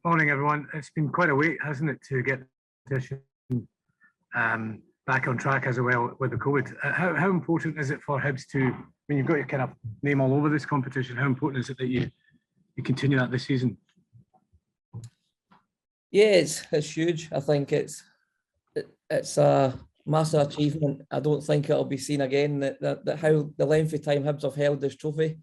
Morning, everyone. It's been quite a wait, hasn't it, to get this back on track as well with the COVID. How important is it for Hibs to, you've got your kind of name all over this competition, how important is it that you continue that this season? Yeah, it's huge. I think it's a massive achievement. I don't think it'll be seen again that how the length of time Hibs have held this trophy.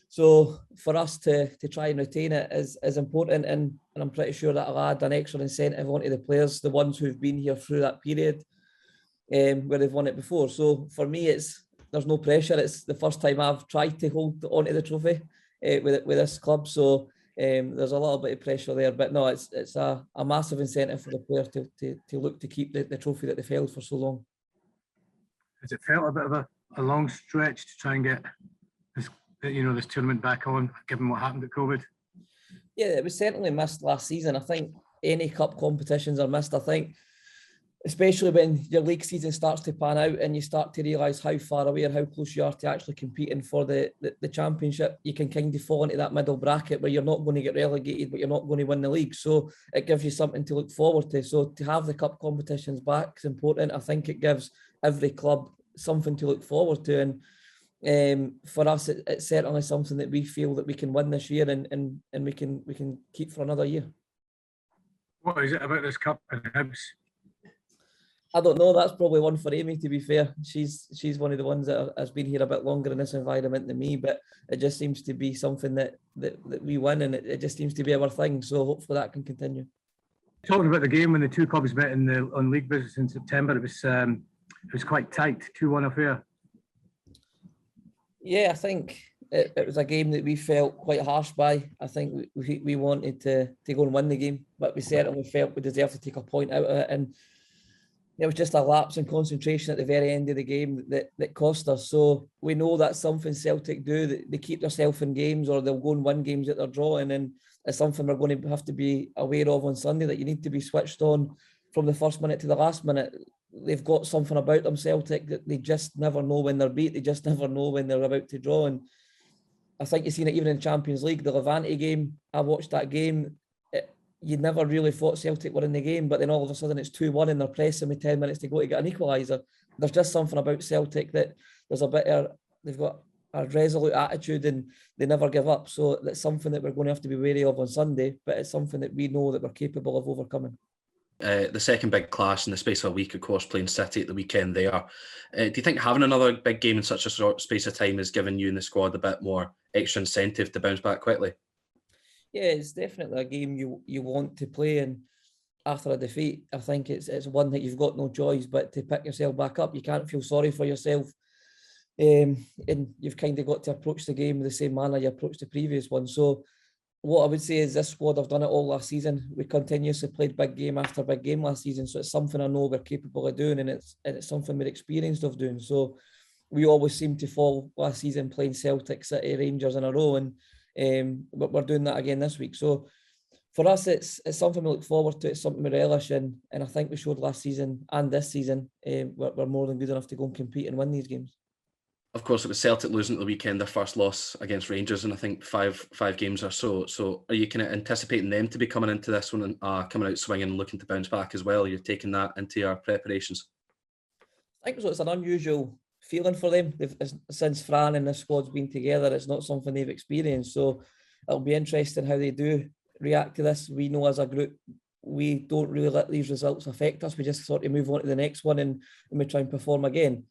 So for us to try and retain it is important, and I'm pretty sure that'll add an extra incentive onto the players, the ones who've been here through that period where they've won it before. So for me, there's no pressure. It's the first time I've tried to hold onto the trophy with this club. So there's a little bit of pressure there, but no, it's a massive incentive for the players to look to keep the trophy that they've held for so long. Has it felt a bit of a long stretch to try and get this tournament back on, given what happened at COVID? Yeah, it was certainly missed last season. I think any cup competitions are missed. I think especially when your league season starts to pan out and you start to realise how far away or how close you are to actually competing for the championship, you can kind of fall into that middle bracket where you're not going to get relegated, but you're not going to win the league. So it gives you something to look forward to. So to have the cup competitions back is important. I think it gives every club something to look forward to. And for us, it's certainly something that we feel that we can win this year and we can keep for another year. What is it about this cup and Hibs? I don't know. That's probably one for Amy, to be fair. She's one of the ones that has been here a bit longer in this environment than me, but it just seems to be something that we win, and it just seems to be our thing. So hopefully that can continue. Talking about the game when the two clubs met on league business in September, it was quite tight, 2-1 affair. Yeah, I think it was a game that we felt quite harsh by. I think we wanted to go and win the game, but we certainly felt we deserved to take a point out of it, and it was just a lapse in concentration at the very end of the game that cost us. So we know that's something Celtic do. They keep themselves in games, or they'll go and win games that they're drawing, and it's something we're going to have to be aware of on Sunday, that you need to be switched on from the first minute to the last minute. They've got something about them, Celtic, that they just never know when they're beat. They just never know when they're about to draw. And I think you've seen it even in Champions League, the Levante game. I watched that game. You never really thought Celtic were in the game, but then all of a sudden it's 2-1 and they're pressing with 10 minutes to go to get an equaliser. There's just something about Celtic that they've got a resolute attitude and they never give up. So that's something that we're going to have to be wary of on Sunday, but it's something that we know that we're capable of overcoming. The second big clash in the space of a week, of course, playing City at the weekend there. Do you think having another big game in such a short space of time has given you and the squad a bit more extra incentive to bounce back quickly? Yeah, it's definitely a game you want to play, and after a defeat, I think it's one that you've got no choice but to pick yourself back up. You can't feel sorry for yourself, and you've kind of got to approach the game in the same manner you approached the previous one. So what I would say is this squad have done it all last season. We continuously played big game after big game last season, so it's something I know we're capable of doing, and it's something we're experienced of doing. So we always seem to fall last season playing Celtic, City, Rangers in a row, and but we're doing that again this week. So for us, it's something we look forward to. It's something we relish in, and I think we showed last season and this season we're more than good enough to go and compete and win these games. Of course, it was Celtic losing at the weekend, their first loss against Rangers in I think five games or so. So are you kind of anticipating them to be coming into this one and coming out swinging and looking to bounce back as well? You're taking that into your preparations? I think so. It's an unusual feeling for them. Since Fran and the squad's been together, it's not something they've experienced. So it'll be interesting how they do react to this. We know as a group, we don't really let these results affect us. We just sort of move on to the next one and we try and perform again.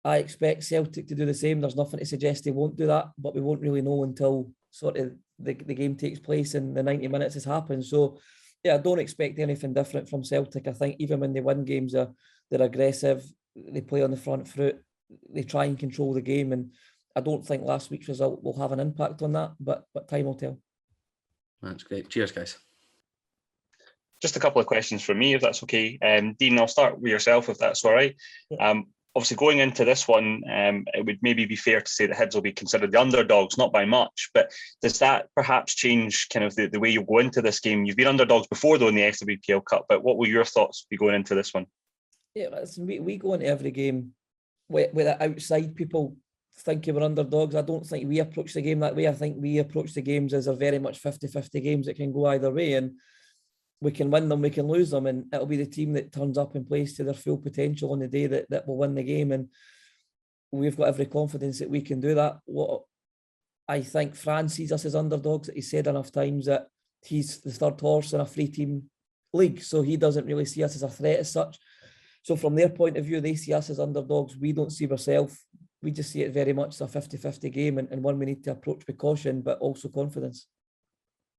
I expect Celtic to do the same. There's nothing to suggest they won't do that, but we won't really know until sort of the game takes place and the 90 minutes has happened. So yeah, I don't expect anything different from Celtic. I think even when they win games, they're aggressive, they play on the front foot, they try and control the game, and I don't think last week's result will have an impact on that, but time will tell. That's great. Cheers, guys. Just a couple of questions from me, if that's okay. Dean, I'll start with yourself, if that's all right. Yeah. Obviously, going into this one, it would maybe be fair to say that Hibs will be considered the underdogs, not by much, but does that perhaps change kind of the way you go into this game? You've been underdogs before, though, in the SWPL Cup, but what will your thoughts be going into this one? Yeah, listen, we go into every game with outside people thinking we're underdogs. I don't think we approach the game that way. I think we approach the games as a very much 50-50 games that can go either way, and we can win them, we can lose them, and it'll be the team that turns up and plays to their full potential on the day that will win the game. And we've got every confidence that we can do that. What I think France sees us as underdogs, that he said enough times that he's the third horse in a 3-team league, so he doesn't really see us as a threat as such. So from their point of view, they see us as underdogs. We don't see ourselves. We just see it very much as a 50-50 game, and one we need to approach with caution, but also confidence.